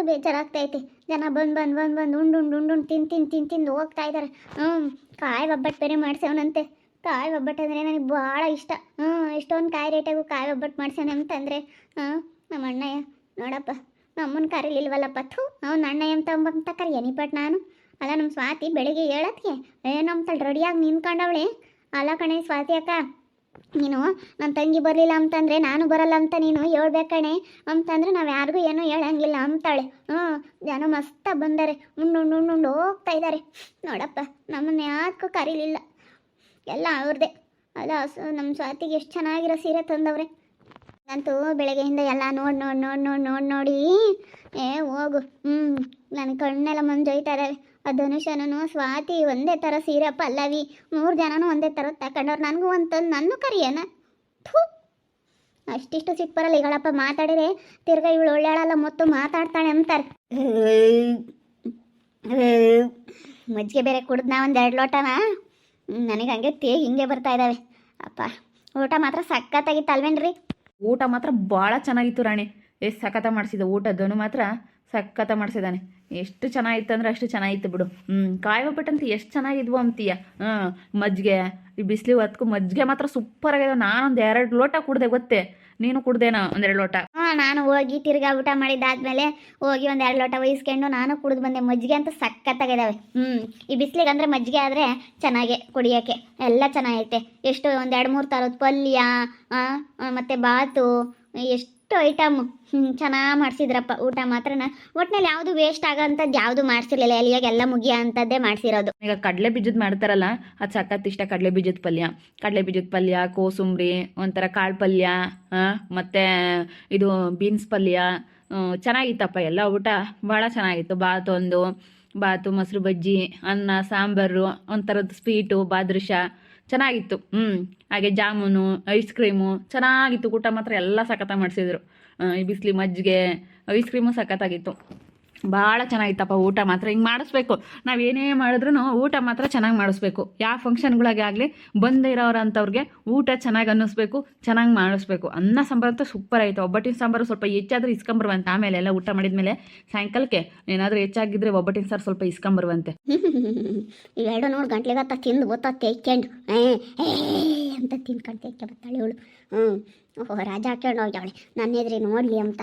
ಬೇಜಾರಾಗ್ತೈತೆ. ಜನ ಬಂದು ಉಂಡು ತಿಂದು ಹೋಗ್ತಾ ಇದ್ದಾರೆ. ಕಾಯಿ ಒಬ್ಬಟ್ಟು ಬೇರೆ ಮಾಡ್ಸವನಂತೆ. ಕಾಯಿ ಒಬ್ಬಟ್ಟು ಅಂದರೆ ನನಗೆ ಭಾಳ ಇಷ್ಟ. ಎಷ್ಟೊಂದು ಕಾಯಿ ರೇಟಾಗೂ ಕಾಯಿ ಒಬ್ಬಟ್ಟು ಮಾಡ್ಸೋಣ ಅಂತಂದರೆ ನಮ್ಮ ಅಣ್ಣಯ್ಯ ನೋಡಪ್ಪ ನಮ್ಮನ್ನ ಕರೀಲಿಲ್ವಲ್ಲಪ್ಪ. ಅವ್ನು ಅಣ್ಣಯ್ಯ ಅಂತ ಕರಿಯನಿಪಟ್ ನಾನು. ಅಲ್ಲ ನಮ್ಮ ಸ್ವಾತಿ ಬೆಳಿಗ್ಗೆ ಹೇಳತ್ಗೆ ನಮ್ಮ ರೆಡಿಯಾಗಿ ನಿಂತ್ಕೊಂಡವಳೆ. ಅಲ್ಲ ಕಣೆ ಸ್ವಾತಿ ಅಕ್ಕ, ನೀನು ನನ್ನ ತಂಗಿ ಬರಲಿಲ್ಲ ಅಂತಂದರೆ ನಾನು ಬರಲ್ಲ ಅಂತ ನೀನು ಹೇಳ್ಬೇಕಣೆ ಅಂತಂದರೆ ನಾವು ಯಾರಿಗೂ ಏನೂ ಹೇಳಂಗಿಲ್ಲ ಅಂತಾಳೆ. ಜನ ಮಸ್ತ ಬಂದರೆ ಉಂಡು ಹೋಗ್ತಾ ಇದ್ದಾರೆ. ನೋಡಪ್ಪ ನಮ್ಮನ್ನು ಯಾಕೂ ಕರೀಲಿಲ್ಲ, ಎಲ್ಲ ಅವ್ರದ್ದೇ. ಅಲ್ಲ ನಮ್ಮ ಸ್ವಾತಿಗೆ ಎಷ್ಟು ಚೆನ್ನಾಗಿರೋ ಸೀರೆ ತಂದವ್ರೆ. ಅಂತೂ ಬೆಳಗ್ಗೆಯಿಂದ ಎಲ್ಲ ನೋಡಿ ಹೋಗು. ನನ್ನ ಕಣ್ಣೆಲ್ಲ ಮಂಜೊಯ್ತಾ ಇದ್ದಾವೆ. ಆ ಧನುಷನೂ ಸ್ವಾತಿ ಒಂದೇ ಥರ ಸೀರೆ, ಪಲ್ಲವಿ 3 ಜನನೂ ಒಂದೇ ಥರ ತಗೊಂಡವ್ರು. ನನಗೂ ಅಂತಂದು ನನ್ನ ಕರಿಯನ ಅಷ್ಟಿಷ್ಟು ಸಿಟ್ಟು ಬರಲ್ಲ. ಈಗಳಪ್ಪ ಮಾತಾಡಿದ್ರೆ ತಿರ್ಗಾ ಇವಳು ಒಳ್ಳೆಯಲ್ಲ ಮತ್ತು ಮಾತಾಡ್ತಾಳೆ ಅಂತಾರೆ. ಮಜ್ಜಿಗೆ ಬೇರೆ ಕುಡಿದ್ನಾ 1-2 ಲೋಟನ. ನನಗೆ ಹಂಗೆ ಹಿಂಗೆ ಬರ್ತಾ ಇದ್ದಾವೆ. ಅಪ್ಪ ಊಟ ಮಾತ್ರ ಸಖತ್ತಾಗಿತ್ತು ಅಲ್ವೇನ್ರಿ? ಊಟ ಮಾತ್ರ ಭಾಳ ಚೆನ್ನಾಗಿತ್ತು ರಾಣಿ. ಎಷ್ಟು ಸಖತ್ತ ಮಾಡಿಸಿದ ಊಟದನು ಮಾತ್ರ ಸಖತ್ತ ಮಾಡಿಸಿದ್ದಾನೆ. ಎಷ್ಟು ಚೆನ್ನಾಗಿತ್ತು ಅಂದ್ರೆ ಅಷ್ಟು ಚೆನ್ನಾಗಿತ್ತು ಬಿಡು. ಕಾಯಿ ಒಬ್ಬಟ್ಟಂತ ಎಷ್ಟು ಚೆನ್ನಾಗಿದ್ವು ಅಂತೀಯ. ಮಜ್ಜಿಗೆ ಈ ಬಿಸಿಲು ಹೊತ್ಕು ಮಜ್ಜಿಗೆ ಮಾತ್ರ ಸೂಪರ್ ಆಗಿದೆ. ನಾನೊಂದು 2 ಲೋಟ ಕುಡ್ದೆ, ಗೊತ್ತೇ? ನೀನು ಕುಡ್ದೇನೋ 1-2 ಲೋಟ? ನಾನು ಹೋಗಿ ತಿರ್ಗಾ ಊಟ ಮಾಡಿದ್ದಾದ್ಮೇಲೆ ಹೋಗಿ 1-2 ಲೋಟ ವಹಿಸ್ಕೊಂಡು ನಾನು ಕುಡಿದು ಬಂದೆ. ಮಜ್ಜಿಗೆ ಅಂತ ಸಖತ್ತಾಗಿದ್ದಾವೆ. ಈ ಬಿಸಿಲಿಗೆ ಅಂದರೆ ಮಜ್ಜಿಗೆ ಆದರೆ ಚೆನ್ನಾಗೆ ಕುಡಿಯೋಕ್ಕೆ ಎಲ್ಲ ಚೆನ್ನಾಗೈತೆ. ಎಷ್ಟು 1-2-3 ಥರದ ಪಲ್ಯ ಮತ್ತು ಬಾತು, ಎಷ್ಟು ಐಟಮು ಚೆನ್ನಾಗಿ ಮಾಡಿಸಿದ್ರಪ್ಪ. ಊಟ ಮಾತ್ರನ ಒಟ್ಟಿನಲ್ಲಿ ಯಾವುದು ವೇಸ್ಟ್ ಆಗೋಂಥದ್ದು ಯಾವುದು ಮಾಡಿಸಿರ್ಲಿಲ್ಲ. ಎಲ್ಲಿಯಾಗೆಲ್ಲ ಮುಗಿಯೋ ಅಂಥದ್ದೇ ಮಾಡಿಸಿರೋದು. ಈಗ ಕಡಲೆ ಬೀಜದ ಮಾಡ್ತಾರಲ್ಲ, ಅದು ಸಖತ್ ಇಷ್ಟ. ಕಡಲೆ ಬೀಜದ ಪಲ್ಯ, ಕೋಸುಂಬರಿ, ಒಂಥರ ಕಾಳು ಪಲ್ಯ, ಮತ್ತು ಇದು ಬೀನ್ಸ್ ಪಲ್ಯ ಚೆನ್ನಾಗಿತ್ತಪ್ಪ. ಎಲ್ಲ ಊಟ ಭಾಳ ಚೆನ್ನಾಗಿತ್ತು. ಬಾತು, ಮೊಸರು ಬಜ್ಜಿ, ಅನ್ನ, ಸಾಂಬಾರು, ಒಂಥರದ್ದು ಸ್ವೀಟು, ಬಾದುಷ ಚೆನ್ನಾಗಿತ್ತು. ಹಾಗೆ ಜಾಮೂನು, ಐಸ್ ಕ್ರೀಮು ಚೆನ್ನಾಗಿತ್ತು. ಊಟ ಮಾತ್ರ ಎಲ್ಲ ಸಖತ್ತಾಗಿ ಮಾಡಿಸಿದ್ರು. ಈ ಬಿಸಿಲಿ ಮಜ್ಜಿಗೆ, ಐಸ್ ಕ್ರೀಮು ಸಖತ್ತಾಗಿತ್ತು. ಭಾಳ ಚೆನ್ನಾಗಿತ್ತಪ್ಪ ಊಟ ಮಾತ್ರ. ಹಿಂಗೆ ಮಾಡಿಸ್ಬೇಕು. ನಾವೇನೇ ಮಾಡಿದ್ರೂ ಊಟ ಮಾತ್ರ ಚೆನ್ನಾಗಿ ಮಾಡಿಸ್ಬೇಕು. ಯಾವ ಫಂಕ್ಷನ್ಗಳಿಗೆ ಆಗಲಿ ಬಂದೇ ಇರೋರಂಥವ್ರಿಗೆ ಊಟ ಚೆನ್ನಾಗಿ ಅನ್ನಿಸ್ಬೇಕು, ಚೆನ್ನಾಗಿ ಮಾಡಿಸ್ಬೇಕು. ಅನ್ನ ಸಾಂಬಾರು ಅಂತೂ ಸೂಪರ್ ಆಯಿತು. ಒಬ್ಬಟ್ಟಿನ ಸಾಂಬಾರು ಸ್ವಲ್ಪ ಹೆಚ್ಚಾದರೂ ಇಸ್ಕೊಂಬರುವಂತೆ. ಆಮೇಲೆ ಎಲ್ಲ ಊಟ ಮಾಡಿದ್ಮೇಲೆ ಸಾಯಂಕಾಲಕ್ಕೆ ಏನಾದರೂ ಹೆಚ್ಚಾಗಿದ್ದರೆ ಒಬ್ಬಟ್ಟಿನ ಸಾರು ಸ್ವಲ್ಪ ಇಸ್ಕೊಂಬರುವಂತೆ. ಇವೆರಡು ನೋಡಿ ಗಂಟ್ಲಿಗತ್ತ ತಿಂದು ಗೊತ್ತಾ ತೆಕ್ಕೊಂಡು ಅಂತ ತಿನ್ಕೊಂಡು ತೆಕ್ಕೆ ಬರ್ತಾಳೆ ಇವಳು. ರಾಜ ಹಾಕ್ಕೊಂಡು ಹೋಗ್ಯಾವಳೆ ನನ್ನ ಎದುರಿ ನೋಡಲಿ ಅಂತ.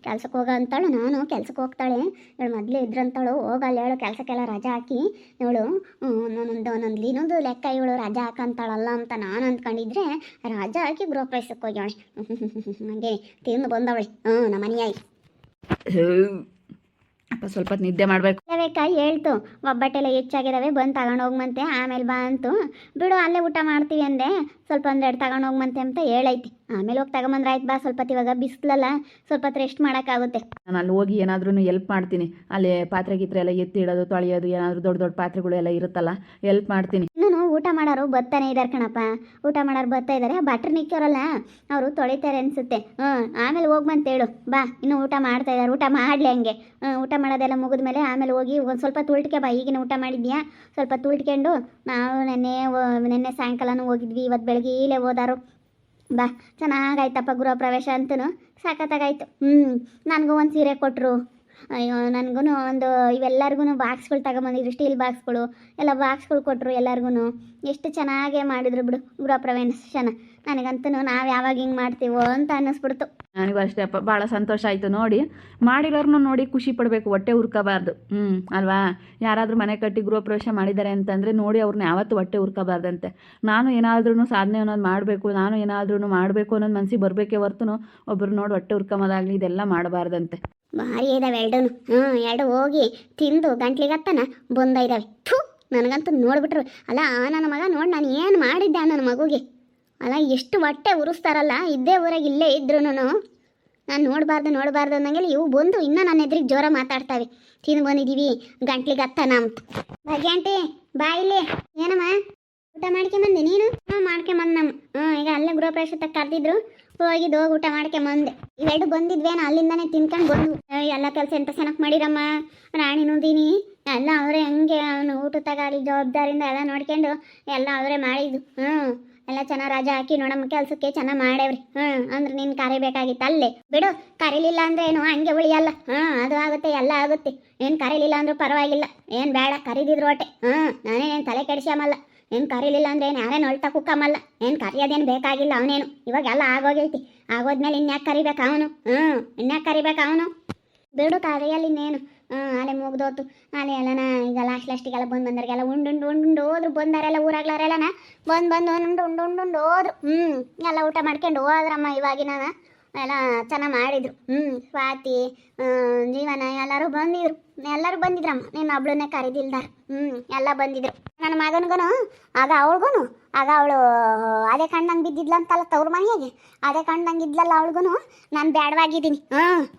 ಕೆಲ್ಸಕ್ಕೆ ಹೋಗೋ ಅಂತಾಳು. ನಾನು ಕೆಲ್ಸಕ್ಕೆ ಹೋಗ್ತಾಳೆ. ಇವಳು ಮೊದಲೇ ಇದ್ರಂತಾಳು. ಹೋಗಲ್ಲ ಹೇಳು ಕೆಲ್ಸಕ್ಕೆಲ್ಲ ರಜಾ ಹಾಕಿ ಇವಳು ಒಂದೊಂದು ಇನ್ನೊಂದು ಲೆಕ್ಕ ಇವಳು ರಜಾ ಹಾಕಂತಾಳಲ್ಲ ಅಂತ ನಾನು ಅಂದ್ಕೊಂಡಿದ್ರೆ ರಜಾ ಹಾಕಿ ಗೃಹ ಪ್ರವೇಶಕ್ಕೆ ಹೋಗ್ಯಾವಳೆ. ಹಾಗೆ ತಿಂದು ಬಂದವಳೆ ನಮ್ಮ ಮನೆಯಾಗಿ. ಅಪ್ಪ ಸ್ವಲ್ಪ ನಿದ್ದೆ ಮಾಡಬೇಕು. ಬೇಕಾಗಿ ಹೇಳ್ತು ಒಬ್ಬಟ್ಟೆಲ್ಲ ಹೆಚ್ಚಾಗಿದ್ದಾವೆ, ಬಂದು ತಗೊಂಡೋಗ್ಮಂತೆ. ಆಮೇಲೆ ಬಾ ಅಂತು. ಬಿಡು ಅಲ್ಲೇ ಊಟ ಮಾಡ್ತೀವಿ ಅಂದೆ. ಸ್ವಲ್ಪ 1-2 ತಗೊಂಡೋಗ್ಮಂತೆ ಅಂತ ಹೇಳೈತಿ. ಆಮೇಲೆ ಹೋಗಿ ತಗೊಂಬಂದ್ರೆ ಆಯ್ತು ಬಾ. ಸ್ವಲ್ಪ ಇವಾಗ ಬಿಸಿಲಲ್ಲ, ಸ್ವಲ್ಪ ರೆಸ್ಟ್ ಮಾಡೋಕ್ಕಾಗುತ್ತೆ. ನಾನು ಅಲ್ಲಿ ಹೋಗಿ ಏನಾದ್ರೂ ಎಲ್ಪ್ ಮಾಡ್ತೀನಿ. ಅಲ್ಲಿ ಪಾತ್ರೆ ಎಲ್ಲ ಎತ್ತಿಡೋದು, ತೊಳೆಯೋದು, ಏನಾದರೂ ದೊಡ್ಡ ಪಾತ್ರೆಗಳು ಎಲ್ಲ ಇರುತ್ತಲ್ಲ, ಎಲ್ಪ್ ಮಾಡ್ತೀನಿ. ಇನ್ನೂ ಊಟ ಮಾಡೋರು ಬರ್ತಾನೆ ಇದ್ದಾರೆ ಕಣಪ್ಪ. ಊಟ ಮಾಡೋರು ಬರ್ತಾ ಇದ್ದಾರೆ. ಬಟ್ರ್ ನಿಕ್ಕೋರಲ್ಲ ಅವರು ತೊಳಿತಾರೆ ಅನಿಸುತ್ತೆ. ಆಮೇಲೆ ಹೋಗ್ಬಂತ ಹೇಳು ಬಾ. ಇನ್ನೂ ಊಟ ಮಾಡ್ತಾ ಇದ್ದಾರೆ. ಊಟ ಮಾಡಲಿ ಹಂಗೆ. ಊಟ ಮಾಡೋದೆಲ್ಲ ಮುಗಿದ್ಮೇಲೆ ಆಮೇಲೆ ಹೋಗಿ ಒಂದು ಸ್ವಲ್ಪ ತುಳ್ಟಿಕೆ ಬಾ. ಈಗಿನ ಊಟ ಮಾಡಿದ್ಯಾ ಸ್ವಲ್ಪ ತುಳ್ಟ್ಕೊಂಡು. ನಾವು ನೆನ್ನೆ ಸಾಯಂಕಾಲನೂ ಹೋಗಿದ್ವಿ, ಇವತ್ತು ಬೆಳಗ್ಗೆ ಇಲ್ಲೇ ಹೋದಾರು. ಬಾ ಚೆನ್ನಾಗಾಯ್ತಪ್ಪ ಗೃಹ ಪ್ರವೇಶ ಅಂತೂ ಸಖತ್ತಾಗಾಯ್ತು. ನನಗೂ ಒಂದು ಸೀರೆ ಕೊಟ್ಟರು. ಅಯ್ಯೋ ನನಗೂ ಒಂದು ಇವೆಲ್ಲರಿಗೂ ಬಾಕ್ಸ್ಗಳು ತಗೊಂಬಂದಿದ್ರು, ಸ್ಟೀಲ್ ಬಾಕ್ಸ್ಗಳು ಎಲ್ಲ ಬಾಕ್ಸ್ಗಳು ಕೊಟ್ಟರು ಎಲ್ಲರಿಗೂ. ಎಷ್ಟು ಚೆನ್ನಾಗೇ ಮಾಡಿದ್ರು ಬಿಡು ಗೃಹ ಪ್ರವೇಶನ. ನನಗಂತೂ ನಾವು ಯಾವಾಗ ಹಿಂಗೆ ಮಾಡ್ತೀವೋ ಅಂತ ಅನ್ನಿಸ್ಬಿಡ್ತು. ನನಗೂ ಅಷ್ಟೇ ಅಪ್ಪ. ಭಾಳ ಸಂತೋಷ ಆಯಿತು ನೋಡಿ. ಮಾಡಿರೋರ್ನು ನೋಡಿ ಖುಷಿ ಪಡಬೇಕು, ಹೊಟ್ಟೆ ಉರ್ಕೋಬಾರ್ದು. ಅಲ್ವಾ? ಯಾರಾದರೂ ಮನೆ ಕಟ್ಟಿ ಗೃಹ ಪ್ರವೇಶ ಮಾಡಿದ್ದಾರೆ ಅಂತಂದರೆ ನೋಡಿ ಅವ್ರನ್ನ ಯಾವತ್ತೂ ಹೊಟ್ಟೆ ಉರ್ಕೋಬಾರ್ದಂತೆ. ನಾನು ಏನಾದ್ರೂ ಸಾಧನೆ ಅನ್ನೋದು ಮಾಡಬೇಕು, ನಾನು ಏನಾದ್ರೂ ಮಾಡಬೇಕು ಅನ್ನೋದು ಮನಸ್ಸಿಗೆ ಬರಬೇಕೇ ಹೊರತು ಒಬ್ಬರು ನೋಡಿ ಹೊಟ್ಟೆ ಉರ್ಕೊಂಬೋದಾಗಲಿ ಇದೆಲ್ಲ ಮಾಡಬಾರ್ದಂತೆ. ಭಾರಿ ಇದ್ದಾವೆ ಎರಡೂ. ಎರಡು ಹೋಗಿ ತಿಂದು ಗಂಟ್ಲಿಗತ್ತನ ಬಂದ ಇದ್ದಾವೆ. ನನಗಂತೂ ನೋಡ್ಬಿಟ್ರು. ಅಲ್ಲ ನನ್ನ ಮಗ ನೋಡಿ ನಾನು ಏನು ಮಾಡಿದ್ದೆ ನನ್ನ ಮಗುಗೆ. ಅಲ್ಲ ಎಷ್ಟು ಹೊಟ್ಟೆ ಉರಿಸ್ತಾರಲ್ಲ. ಇದ್ದೇ ಊರಾಗ ಇಲ್ಲೇ ಇದ್ರು ನಾನು ನೋಡಬಾರ್ದು ಅನ್ನಂಗೆಲ್ಲ ಇವು ಬಂದು ಇನ್ನೂ ನನ್ನ ಎದುರಿಗೆ ಜೋರ ಮಾತಾಡ್ತಾವೆ. ತಿಂದು ಬಂದಿದ್ದೀವಿ ಗಂಟ್ಲಿಗತ್ತನ ಅಂತ. ಭಾಗ್ಯಾಂಟಿ ಬಾ ಇಲ್ಲಿ. ಏನಮ್ಮ ಊಟ ಮಾಡ್ಕೊಂಬಂದೆ ನೀನು? ಮಾಡ್ಕೊಂಬಂದು ನಮ್ಮ ಈಗ ಅಲ್ಲೇ ಗೃಹ ಪ್ರವೇಶ ಕರೆದಿದ್ರು. ಹೋಗಿ ಊಟ ಮಾಡ್ಕೊಂಬಂದೆ. ಇವೆರಡು ಬಂದಿದ್ವೇನೋ ಅಲ್ಲಿಂದಾನೆ ತಿನ್ಕೊಂಡು ಬಂದು. ಎಲ್ಲ ಕೆಲಸ ಎಂತ ಚೆನ್ನಾಗಿ ಮಾಡಿರಮ್ಮ. ರಾಣಿ ನೋಡಿನಿ ಎಲ್ಲ ಅವರೇ ಹಂಗೆ ಅವನು ಊಟ ತಗಾಲಿ ಜವಾಬ್ದಾರಿಯಿಂದ ಎಲ್ಲ ನೋಡ್ಕೊಂಡು ಎಲ್ಲ ಅವರೇ ಮಾಡಿದ್ದು. ಎಲ್ಲ ಚೆನ್ನಾಗಿ ರಜಾ ಹಾಕಿ ನೋಡಮ್ಮ ಕೆಲ್ಸಕ್ಕೆ ಚೆನ್ನಾಗಿ ಮಾಡೇವ್ರಿ ಅಂದ್ರೆ ನೀನು ಕರಿಬೇಕಾಗಿತ್ತು ಅಲ್ಲೇ ಬಿಡು. ಕರೀಲಿಲ್ಲ ಅಂದ್ರೆ ಏನು ಹಂಗೆ ಉಳಿಯಲ್ಲ. ಅದು ಆಗುತ್ತೆ ಎಲ್ಲ ಆಗುತ್ತೆ. ಏನು ಕರೀಲಿಲ್ಲ ಅಂದ್ರೂ ಪರವಾಗಿಲ್ಲ, ಏನು ಬೇಡ ಕರೀದಿದ್ರು ಒಟ್ಟೆ. ನಾನೇನು ತಲೆ ಕೆಡಿಸ್ಯಾಮಲ್ಲ. ಏನು ಕರೀಲಿಲ್ಲ ಅಂದ್ರೆ ನಾನೇನು ಹೊಳ್ತಾ ಕುಕ್ಕಮ್ಮಲ್ಲ. ಏನು ಕರಿಯೋದೇನು ಬೇಕಾಗಿಲ್ಲ ಅವನೇನು. ಇವಾಗೆಲ್ಲ ಆಗೋಗೈತಿ. ಆಗೋದ್ಮೇಲೆ ಇನ್ಯಾಕೆ ಕರಿಬೇಕು ಅವನು? ಇನ್ಯಾಕೆ ಕರಿಬೇಕು ಅವನು? ಬಿಡು ಕರೆಯಲ್ಲಿ ಇನ್ನೇನು. ಅಲ್ಲೇ ಮುಗ್ದೋತು. ಅಲ್ಲೇ ಎಲ್ಲನ ಈಗ ಲಾಸ್ಟಿಗೆಲ್ಲ ಬಂದರಿಗೆಲ್ಲ ಉಂಡು ಹೋದ್ರು. ಬಂದಾರೆಲ್ಲ ಊರಾಗ್ಲಾರೆಲ್ಲನ ಬಂದು ಉಂಡು ಹೋದ್ರು. ಎಲ್ಲ ಊಟ ಮಾಡ್ಕೊಂಡು ಹೋದ್ರಮ್ಮ. ಇವಾಗಿನ ಎಲ್ಲ ಚೆನ್ನಾಗಿ ಮಾಡಿದ್ರು. ಸ್ವಾತಿ, ಜೀವನ ಎಲ್ಲರೂ ಬಂದಿದ್ರಮ್ಮ. ನೀನು ಒಬ್ಳನ್ನೇ ಕರೀದಿಲ್ದಾರ. ಎಲ್ಲ ಬಂದಿದ್ರು. ನನ್ನ ಮಗನಿಗೂ ಆಗ ಅವಳು ಅದೇ ಕಣ್ಣಂಗೆ ಬಿದ್ದಿದ್ಲಂತಲ್ಲ ತವ್ರ ಮನೆಯಾಗೆ. ಅದೇ ಕಣ್ಣಂಗೆ ಇದ್ಲಲ್ಲ ಅವಳಿಗೂ ನಾನು ಬೇಡವಾಗಿದ್ದೀನಿ.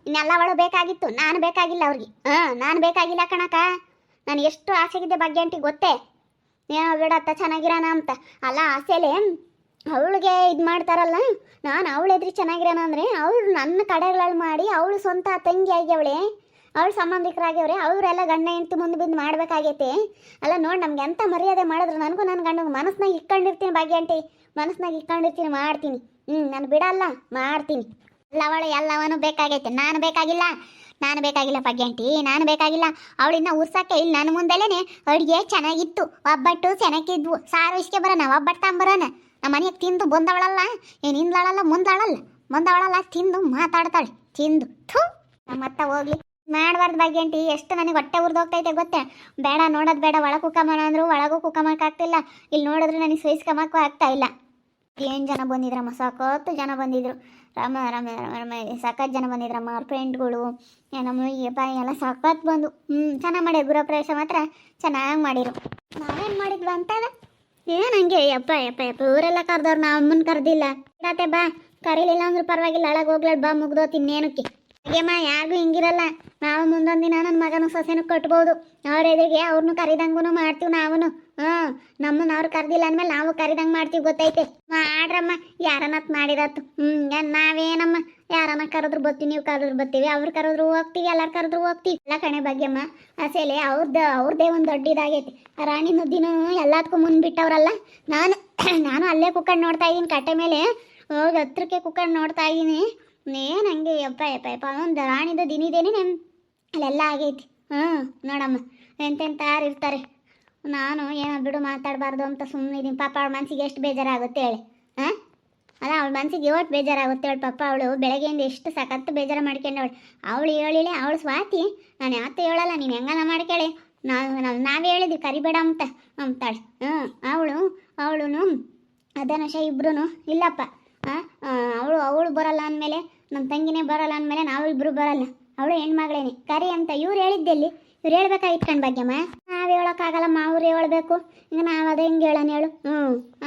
ಇನ್ನೆಲ್ಲ ಅವಳು ಬೇಕಾಗಿತ್ತು, ನಾನು ಬೇಕಾಗಿಲ್ಲ ಅವ್ರಿಗೆ. ನಾನು ಬೇಕಾಗಿಲ್ಲ ಕಣಕ. ನಾನು ಎಷ್ಟು ಆಸೆಗಿದ್ದೆ ಭಾಗ್ಯಂಟಿ ಗೊತ್ತೇ. ಏನೋ ಬಿಡತ್ತ ಚೆನ್ನಾಗಿರೋಣ ಅಂತ. ಅಲ್ಲ ಆಸೆಲೆ ಅವಳಿಗೆ ಇದು ಮಾಡ್ತಾರಲ್ಲ. ನಾನು ಅವಳೆದ್ರಿ ಚೆನ್ನಾಗಿರೋಣ ಅಂದರೆ ಅವಳು ನನ್ನ ಕಡೆಗಳಲ್ಲಿ ಮಾಡಿ ಅವಳು ಸ್ವಂತ ತಂಗಿ ಆಗ್ಯವಳೆ. ಅವಳು ಸಂಬಂಧಿಕರಾಗ್ಯವ್ರೆ. ಅವರೆಲ್ಲ ಗಂಡ ಹೆಂಡ್ತಿ ಮುಂದೆ ಬಿದ್ದು ಮಾಡಬೇಕಾಗೈತೆ. ಅಲ್ಲ ನೋಡಿ, ನಮ್ಗೆ ಎಂಥ ಮರ್ಯಾದೆ ಮಾಡಿದ್ರು ನನಗೂ ನನ್ನ ಗಂಡಗೆ ಮನಸ್ನಾಗ ಇಟ್ಕೊಂಡಿರ್ತೀನಿ ಭಾಗ್ಯಂಟಿ. ಮನಸ್ನಾಗ ಇಟ್ಕೊಂಡಿರ್ತೀನಿ, ಮಾಡ್ತೀನಿ. ನಾನು ಬಿಡಲ್ಲ, ಮಾಡ್ತೀನಿ. ಅವಳು ಎಲ್ಲವನು ಬೇಕಾಗೈತೆ. ನಾನು ಬೇಕಾಗಿಲ್ಲ ಭಾಗ್ಯಂಟಿ, ನಾನು ಬೇಕಾಗಿಲ್ಲ. ಅವಳಿನ್ನ ಉರ್ಸಕ್ಕೆ ಇಲ್ಲಿ ನನ್ನ ಮುಂದೆಲೇನೆ ಅಡುಗೆ ಚೆನ್ನಾಗಿತ್ತು, ಒಬ್ಬಟ್ಟು ಚೆನ್ನಾಗಿದ್ವು. ಸಾರು ಇಸ್ಕೆ ಬರೋಣ, ಒಬ್ಬಟ್ಟು ತಂಬರೋಣ. ನಮ್ಮ ಮನೆಗೆ ತಿಂದು ಬಂದವಳಲ್ಲ, ಏನು ಹಿಂದ್ಲಾಳಲ್ಲ ಮುಂದವಳಲ್ಲ ತಿಂದು ಮಾತಾಡ್ತಾಳೆ. ತಿಂದು ಮತ್ತ ಹೋಗ್ಲಿ ಮಾಡಬಾರ್ದು ಭಾಗ್ಯಂಟಿ. ಎಷ್ಟು ನನಗೆ ಹೊಟ್ಟೆ ಉರ್ದೋಗ್ತೈತೆ ಗೊತ್ತೇ. ಬೇಡ ನೋಡೋದು ಬೇಡ. ಒಳಗೆ ಕುಕ್ಕಮ್ಮನ ಅಂದರು ಒಳಗೂ ಕುಕ್ಕಮ್ಮಕ್ಕಾಗ್ತಿಲ್ಲ. ಇಲ್ಲಿ ನೋಡಿದ್ರೆ ನನಗೆ ಸಹಿಸ್ಕೊಂಬಕ್ಕೂ ಆಗ್ತಾ ಇಲ್ಲ. ಏನು ಜನ ಬಂದಿದ್ರಮ್ಮ, ಸಖತ್ತು ಜನ ಬಂದಿದ್ರು. ಸಖತ್ ಜನ ಬಂದಿದ್ರಮ್ಮ. ಅವ್ರ ಫ್ರೆಂಡ್ಗಳು ನಮ್ಮ ಬಾಯಿ ಎಲ್ಲ ಸಖತ್ ಬಂದು ಚೆನ್ನಾಗಿ ಮಾಡಿದ್ರು. ಗೃಹ ಪ್ರವೇಶ ಮಾತ್ರ ಚೆನ್ನಾಗಿ ಮಾಡಿರು. ನಾವೇನು ಮಾಡಿದ್ವಿ ಅಂತದ ಏನು ಹಂಗೆ ಯಪ್ಪ ಊರೆಲ್ಲ ಕರೆದವ್ರು, ನಾವು ಅಮ್ಮನ ಕರೆದಿಲ್ಲ. ಇರತ್ತೆ ಬಾ, ಕರೀಲಿಲ್ಲ ಅಂದ್ರೂ ಪರವಾಗಿಲ್ಲ. ಒಳಗೆ ಹೋಗ್ಲಾಡ್ ಬಾ, ಮುಗ್ದೋತಿ ಇನ್ನೇನಕ್ಕೆ. ಹಾಗೆಮ್ಮ ಯಾರಿಗೂ ಹಿಂಗಿರಲ್ಲ. ನಾವು ಮುಂದೊಂದು ದಿನ ನನ್ನ ಮಗನ ಸೊಸೆನೂ ಕಟ್ಬೋದು. ಅವ್ರ ಎದುರಿಗೆ ಅವ್ರನ್ನೂ ಕರಿದಂಗೂ ಮಾಡ್ತೀವಿ ನಾವು. ನಮ್ಮನ್ನ ಅವ್ರು ಕರೆದಿಲ್ಲ ಅಂದಮೇಲೆ ನಾವು ಕರಿದಂಗೆ ಮಾಡ್ತೀವಿ, ಗೊತ್ತೈತೆ. ಮಾಡ್ರಮ್ಮ, ಯಾರನ್ನತ್ ಮಾಡಿರತ್ತು. ನಾವೇನಮ್ಮ, ಯಾರನ್ನ ಕರೆದ್ರು ಬರ್ತೀವಿ, ನೀವು ಕರೆದ್ರು ಬರ್ತೀವಿ, ಅವ್ರು ಕರೆದ್ರು ಹೋಗ್ತೀವಿ, ಎಲ್ಲರೂ ಕರೆದ್ರು ಹೋಗ್ತೀವಿ. ಎಲ್ಲ ಕಣೆ ಭಾಗ್ಯಮ್ಮ. ಅಸೇಲೆ ಅವ್ರದ್ದೇ ಒಂದು ದೊಡ್ಡ ಇದಾಗೈತಿ. ರಾಣಿ ಮುದ್ದಿನೂ ಎಲ್ಲದಕ್ಕೂ ಮುಂದ್ಬಿಟ್ಟವ್ರಲ್ಲ. ನಾನು ಅಲ್ಲೇ ಕುಕ್ಕಂಡು ನೋಡ್ತಾ ಇದ್ದೀನಿ. ಕಟ್ಟೆ ಮೇಲೆ ಹೋಗಿ ಹತ್ರಕ್ಕೆ ಕುಕ್ಕಂಡು ನೋಡ್ತಾ ಇದ್ದೀನಿ. ಏನು ಹಂಗೆ ಯಪ್ಪ ಒಂದು ರಾಣಿದು ದಿನಿದೇನೆ ಅಲ್ಲೆಲ್ಲ ಆಗೈತಿ. ನೋಡಮ್ಮ, ಎಂತೆಂತಾರು ಇರ್ತಾರೆ. ನಾನು ಏನೋ ಬಿಡು ಮಾತಾಡಬಾರ್ದು ಅಂತ ಸುಮ್ಮನೆ ಇದ್ದೀನಿ. ಪಾಪ ಅವಳ ಮನಸ್ಸಿಗೆ ಎಷ್ಟು ಬೇಜಾರಾಗುತ್ತೆ ಹೇಳಿ. ಅಲ್ಲ, ಅವಳ ಮನಸ್ಸಿಗೆ ಇವತ್ತು ಬೇಜಾರಾಗುತ್ತೆ ಹೇಳಿ. ಪಾಪ ಅವಳು ಬೆಳಗ್ಗೆಯಿಂದ ಎಷ್ಟು ಸಖತ್ತು ಬೇಜಾರು ಮಾಡ್ಕೊಂಡವಳು. ಅವಳು ಹೇಳಿಲ್ಲ, ಅವಳು ಸ್ವಾತಿ. ನಾನು ಯಾವತ್ತೂ ಹೇಳಲ್ಲ, ನೀನು ಹೆಂಗನ ಮಾಡ್ಕೊಳ್ಳಿ. ನಾವೇ ಹೇಳಿದ್ವಿ ಕರಿಬೇಡ ಅಂತಾಳೆ. ಅವಳು ಅದನಶ ಇಬ್ರು ಇಲ್ಲಪ್ಪ. ಅವಳು ಬರಲ್ಲ ಅಂದಮೇಲೆ ನಮ್ಮ ತಂಗಿನೇ ಬರಲ್ಲ ಅಂದಮೇಲೆ ನಾವಿಬ್ರು ಬರಲ್ಲ. ಅವಳು ಹೆಣ್ಮಗಳೇನೆ ಕರಿ ಅಂತ ಇವ್ರು ಹೇಳಿದ್ದೆಲ್ಲಿ. ಇವ್ರು ಹೇಳ್ಬೇಕಾಗಿತ್ತು ಕಣ್ ಭಾಗ್ಯಮ್ಮ. ನಾವು ಹೇಳೋಕ್ಕಾಗಲ್ಲಮ್ಮ, ಅವ್ರು ಹೇಳ್ಬೇಕು. ಈಗ ನಾವು ಅದೇ ಹೆಂಗೆ ಹೇಳೋಣ ಹೇಳು.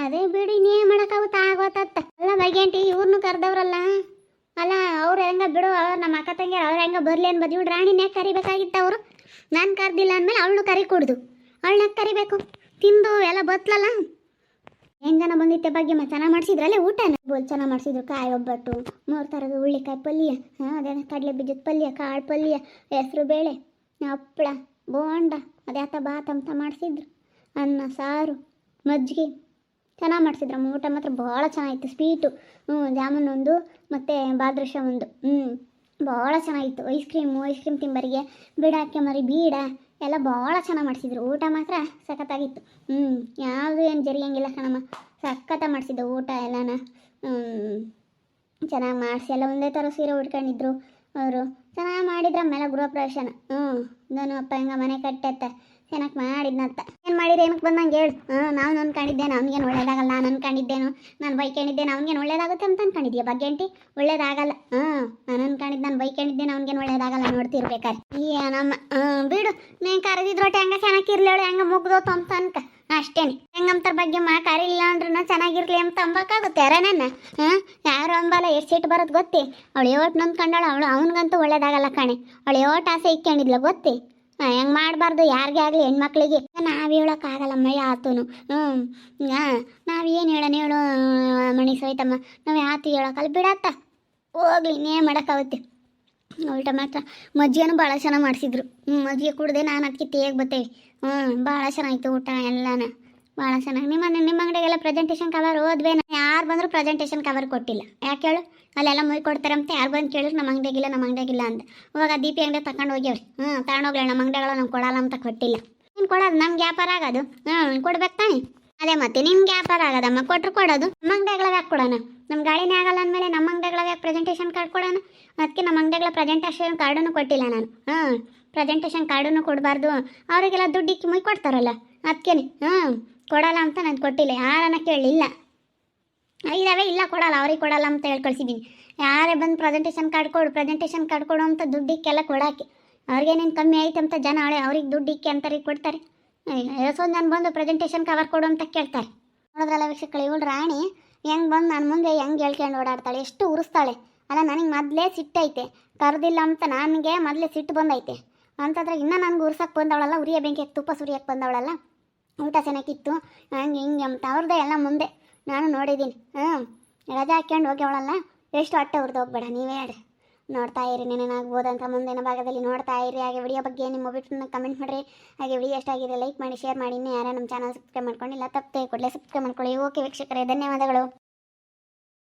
ಅದೇ ಬಿಡು, ಇನ್ನೇನು ಮಾಡೋಕ್ಕಾಗುತ್ತೆ, ಆಗೋತತ್ತ. ಅಲ್ಲ ಭಾಗ್ಯಂಟಿ, ಇವ್ರನ್ನೂ ಕರೆದವ್ರಲ್ಲ. ಅಲ್ಲ, ಅವ್ರು ಹೆಂಗ ಬಿಡು, ಅವ್ರು ನಮ್ಮ ಅಕ್ಕ ತಂಗಿಯರು ಅವ್ರು ಹೆಂಗ ಬರಲಿ ಅನ್ಬೋದು. ಇವ್ರು ರಾಣಿನೇ ಕರಿಬೇಕಾಗಿತ್ತು ಅವರು. ನಾನು ಕರೆದಿಲ್ಲ ಅಂದಮೇಲೆ ಅವಳನ್ನು ಕರಿ ಕೊಡ್ದು. ಅವಳನ್ನ ಕರಿಬೇಕು. ತಿಂದು ಎಲ್ಲ ಬತ್ಲಲ್ಲ. ಹೆಂಗೆ ಜನ ಬಂದಿತ್ತೆ ಭಾಗ್ಯಮ್ಮ. ಚೆನ್ನಾಗಿ ಮಾಡಿಸಿದ್ರಲ್ಲೇ ಊಟನ ಚೆನ್ನಾಗಿ ಮಾಡಿಸಿದ್ರು. ಕಾಯಿ ಒಬ್ಬಟ್ಟು, 3 ಥರದ ಹುಳ್ಳಿಕಾಯಿ ಪಲ್ಯ, ಅದೇ ಕಡಲೆ ಬೀಜದ ಪಲ್ಯ, ಕಾಳು ಪಲ್ಯ, ಹೆಸರು ಬೇಳೆ, ಹಪ್ಪಳ, ಬೋಂಡ, ಅದ್ಯಾತ ಬಾತ್ ಅಂತ ಮಾಡಿಸಿದ್ರು. ಅನ್ನ ಸಾರು, ಮಜ್ಜಿಗೆ ಚೆನ್ನಾಗಿ ಮಾಡಿಸಿದ್ರಮ್ಮ. ಊಟ ಮಾತ್ರ ಭಾಳ ಚೆನ್ನಾಗಿತ್ತು. ಸ್ವೀಟು, ಜಾಮೂನ್ ಒಂದು ಮತ್ತು ಬಾದುಷಾ ಒಂದು, ಭಾಳ ಚೆನ್ನಾಗಿತ್ತು. ಐಸ್ ಕ್ರೀಮ್ ತಿಂಬರಿಗೆ ಬೀಡಾಕೆ ಮರಿ ಬೀಡ ಎಲ್ಲ ಭಾಳ ಚೆನ್ನಾಗಿ ಮಾಡಿಸಿದ್ರು. ಊಟ ಮಾತ್ರ ಸಖತ್ತಾಗಿತ್ತು. ಯಾವುದು ಏನು ಜರಿಯಂಗಿಲ್ಲ ಕಣಮ್ಮ. ಸಖತ್ತ ಮಾಡಿಸಿದ್ದು ಊಟ ಎಲ್ಲನ. ಚೆನ್ನಾಗಿ ಮಾಡಿಸಿ ಎಲ್ಲ ಒಂದೇ ಥರ ಸೀರೆ ಉಟ್ಕೊಂಡಿದ್ರು ಅವರು. ಚೆನ್ನಾಗಿ ಮಾಡಿದ್ರಮ್ಮೆಲ್ಲ ಗೃಹ ಪ್ರವೇಶನ. ನಾನು ಅಪ್ಪ ಹೆಂಗ ಮನೆ ಕಟ್ಟೆತ್ತ ಚೆನ್ನಾಗಿ ಮಾಡಿದ್ನಂತ. ಏನು ಮಾಡಿದ್ರೆ ಏನಕ್ಕೆ ಬಂದಂಗೆ ಹೇಳು. ನಾವು ಅನ್ಕೊಂಡಿದ್ದೇನೆ ಅವ್ನಿಗೇನು ಒಳ್ಳೇದಾಗಲ್ಲ. ನಾನು ಅನ್ಕೊಂಡಿದ್ದೇನು, ನಾನು ಬೈಕೊಂಡಿದ್ದೇನೆ ಅವ್ನಿಗೇನು ಒಳ್ಳೇದಾಗುತ್ತೆ ಅಂತ ಅನ್ಕೊಂಡಿದ್ಯಾ ಭಾಗ್ಯಂಟಿ? ಒಳ್ಳೇದಾಗಲ್ಲ. ನಾನು ಅನ್ಕೊಂಡಿದ್ದು, ನಾನು ಬೈಕೊಂಡಿದ್ದೇನೆ ಅವ್ನಿಗೇನು ಒಳ್ಳೇದಾಗಲ್ಲ. ನೋಡ್ತಿರ್ಬೇಕಾರೆ ಏನಮ್ಮ. ಬಿಡು, ನೀನು ಕರೆದಿದ್ರೊಟ್ಟೆ ಹೆಂಗೆ ಚೆನ್ನಾಗಿರ್ಲೇಳು, ಹೆಂಗೆ ಮುಗ್ದೋತು ಅಂತ ಅನ್ಕ ಅಷ್ಟೇನೆ. ಹೆಂಗಂತಾರ ಭಾಗ್ಯಮ್ಮ, ಕರೀಲಿಲ್ಲ ಅಂದ್ರೂ ಚೆನ್ನಾಗಿರ್ಲಿ ಅಂತ ಅಂಬಕ್ಕಾಗುತ್ತೆ ಯಾರನ್ನ. ಯಾರು ಅಂಬಲ್ಲ. ಎಷ್ಟು ಸಿಟ್ಟು ಬರೋದು ಗೊತ್ತೇ. ಅವಳು ಯೋಟ್ ನಂದ್ಕೊಂಡಾಳು. ಅವನಿಗಂತೂ ಒಳ್ಳೇದಾಗಲ್ಲ ಕಣೆ. ಅವಳು ಯೋಟ್ ಆಸೆ ಇಕ್ಕೊಂಡಿದ್ಲ ಗೊತ್ತೇ. ಹೆಂಗೆ ಮಾಡಬಾರ್ದು ಯಾರಿಗೇ ಆಗಲಿ, ಹೆಣ್ಮಕ್ಳಿಗೆ. ನಾವು ಹೇಳೋಕ್ಕಾಗಲ್ಲಮ್ಮ ಯಾತೂ. ನಾವೇನು ಹೇಳು ಮಣಿ ಸೋಯ್ತಮ್ಮ. ನಾವು ಯಾತು ಹೇಳೋಕ್ಕಲ್ಲ, ಬಿಡತ್ತ ಹೋಗ್ಲಿ, ಇನ್ನೇ ಮಾಡೋಕ್ಕಾಗುತ್ತೆ. ಊಟ ಮಾತ್ರ ಮಜ್ಜಿಗೆನೂ ಭಾಳ ಚೆನ್ನಾಗಿ ಮಾಡಿಸಿದ್ರು. ಮಜ್ಜಿಗೆ ಕುಡ್ದೆ ನಾನು ಅದಕ್ಕೆ ತೇಗ್ ಬರ್ತೇವೆ. ಭಾಳ ಚೆನ್ನಾಗಿತ್ತು ಊಟ ಎಲ್ಲನ. ಭಾಳ ಚೆನ್ನಾಗಿ ನಿಮ್ಮ ಅಂಗಡಿಗೆಲ್ಲ ಪ್ರೆಸೆಂಟೇಷನ್ ಕವರ್ ಓದ್ವೆ ಯಾರು ಬಂದರೂ ಪ್ರೆಸೆಂಟೇಷನ್ ಕವರ್ ಕೊಟ್ಟಿಲ್ಲ. ಯಾಕೆ ಹೇಳು? ಅಲ್ಲೆಲ್ಲ ಮುಯ್ ಕೊಡ್ತಾರಂತೆ, ಯಾರು ಬಂದು ಕೇಳಿದ್ರು ನಮ್ಮ ಅಂಗಡಿಯಾಗಿಲ್ಲ ಅಂತ. ಇವಾಗ ದೀಪಿ ಅಂಗಡಿ ತಗೊಂಡು ಹೋಗ್ಯವ್ರಿ. ತಗೊಂಡೋಗ್ಲಿ, ನಮ್ಮ ಅಂಗಡಿಗಳು ನಮ್ಗೆ ಕೊಡಲ್ಲ ಅಂತ ಕೊಟ್ಟಿಲ್ಲ. ನೀನು ಕೊಡೋದು ನಮ್ಗೆ ವ್ಯಾಪಾರ ಆಗೋದು. ಕೊಡ್ಬೇಕು ತಾನೆ. ಅದೇ ಮತ್ತೆ ನಿಮ್ಗೆ ವ್ಯಾಪಾರ ಆಗೋದಮ್ಮ, ಕೊಟ್ಟರು ಕೊಡೋದು. ನಮ್ಮ ಅಂಗಡಿಗಳ ಯಾಕೆ ಕೊಡೋಣ? ನಮ್ಮ ಗಾಡಿನೇ ಆಗಲ್ಲ ಅಂದಮೇಲೆ ನಮ್ಮ ಅಂಗಡಿಗಳ ಯಾಕೆ ಪ್ರೆಸೆಂಟೇಷನ್ ಕಾರ್ಡ್ ಕೊಡೋಣ? ಅದಕ್ಕೆ ನಮ್ಮ ಅಂಗಡಿಗಳ ಪ್ರೆಸೆಂಟೇಷನ್ ಕಾರ್ಡನ್ನು ಕೊಟ್ಟಿಲ್ಲ ನಾನು. ಪ್ರೆಸೆಂಟೇಷನ್ ಕಾರ್ಡನ್ನು ಕೊಡಬಾರ್ದು, ಅವರಿಗೆಲ್ಲ ದುಡ್ಡಿಕ್ಕಿ ಮುಯ್ ಕೊಡ್ತಾರಲ್ಲ, ಅದಕ್ಕೇನೆ ಕೊಡಲ್ಲ ಅಂತ ನಾನು ಕೊಟ್ಟಿಲ್ಲ. ಯಾರನ್ನ ಕೇಳಲಿಲ್ಲ. ಇದಾವೆ ಇಲ್ಲ ಕೊಡಲ್ಲ, ಅವ್ರಿಗೆ ಕೊಡಲ್ಲ ಅಂತ ಹೇಳಿ ಕಳಿಸಿದ್ದೀನಿ. ಯಾರೇ ಬಂದು ಪ್ರೆಸೆಂಟೇಷನ್ ಕಾರ್ಡ್ ಕೊಡು ಅಂತ ದುಡ್ಡಿಕ್ಕೆಲ್ಲ ಕೊಡೋಕ್ಕೆ ಅವ್ರಿಗೇನೇನು ಕಮ್ಮಿ ಐತೆ ಅಂತ ಜನ ಅವ್ರಿಗೆ ದುಡ್ಡಿಕ್ಕಿ ಅಂತಾರೆ ಕೊಡ್ತಾರೆ. ಎಷ್ಟೊಂದು ನಾನು ಬಂದು ಪ್ರೆಸೆಂಟೇಷನ್ ಕವರ್ ಕೊಡು ಅಂತ ಕೇಳ್ತಾರೆ. ನೋಡಿದ್ರಲ್ಲ ವೀಕ್ಷಕರು, ಇವಳು ರಾಣಿ ಹೆಂಗೆ ಬಂದು ನನ್ನ ಮುಂದೆ ಹೆಂಗೆ ಹೇಳ್ಕೊಂಡು ಓಡಾಡ್ತಾಳೆ, ಎಷ್ಟು ಉರಿಸ್ತಾಳೆ ಅಲ್ಲ. ನನಗೆ ಮೊದಲೇ ಸಿಟ್ಟೈತೆ, ಕರೆದಿಲ್ಲ ಅಂತ ನನಗೆ ಮೊದಲೇ ಸಿಟ್ಟು ಬಂದೈತೆ. ಅಂತಂದ್ರೆ ಇನ್ನೂ ನನಗೆ ಉರ್ಸಕ್ಕೆ ಬಂದವಳಲ್ಲ, ಉರಿಯ ಬೆಂಕಿಗೆ ತುಪ್ಪ ಸುರಿಯಕ್ಕೆ ಬಂದವಳಲ್ಲ, ಊಟ ಚೆನ್ನಾಗಿತ್ತು ಹಂಗೆ ಹಿಂಗೆ ಅಂತ ಅವ್ರದ್ದೇ ಎಲ್ಲ ಮುಂದೆ ನಾನು ನೋಡಿದ್ದೀನಿ. ರಜಾ ಹಾಕ್ಕೊಂಡು ಹೋಗ್ಯವಳಲ್ಲ, ಎಷ್ಟು ಹೊಟ್ಟೆ ಉರ್ದು ಹೋಗ್ಬೇಡ. ನೀವೇ ಹೇಳಿ. ನೋಡ್ತಾ ಇರಿ, ನೆನೇನಾಗ್ಬೋದಂತ ಮುಂದಿನ ಭಾಗದಲ್ಲಿ ನೋಡ್ತಾ ಇರಿ. ಹಾಗೆ ವಿಡಿಯೋ ಬಗ್ಗೆ ನಿಮ್ಮ ಒಬ್ಬಿಟ್ಟು ಕಮೆಂಟ್ ಮಾಡಿರಿ. ಹಾಗೆ ವಿಡಿಯೋ ಎಷ್ಟಾಗಿದೆ ಲೈಕ್ ಮಾಡಿ, ಶೇರ್ ಮಾಡಿ. ಇನ್ನೂ ಯಾರು ನಮ್ಮ ಚಾನಲ್ ಸಬ್ಸ್ಕ್ರೈಬ್ ಮಾಡ್ಕೊಂಡಿಲ್ಲ ತಪ್ಪದೆ ಕೂಡಲೇ ಸಬ್ಸ್ಕ್ರೈಬ್ ಮಾಡ್ಕೊಳ್ಳಿ. ಓಕೆ ವೀಕ್ಷಕರೇ, ಧನ್ಯವಾದಗಳು.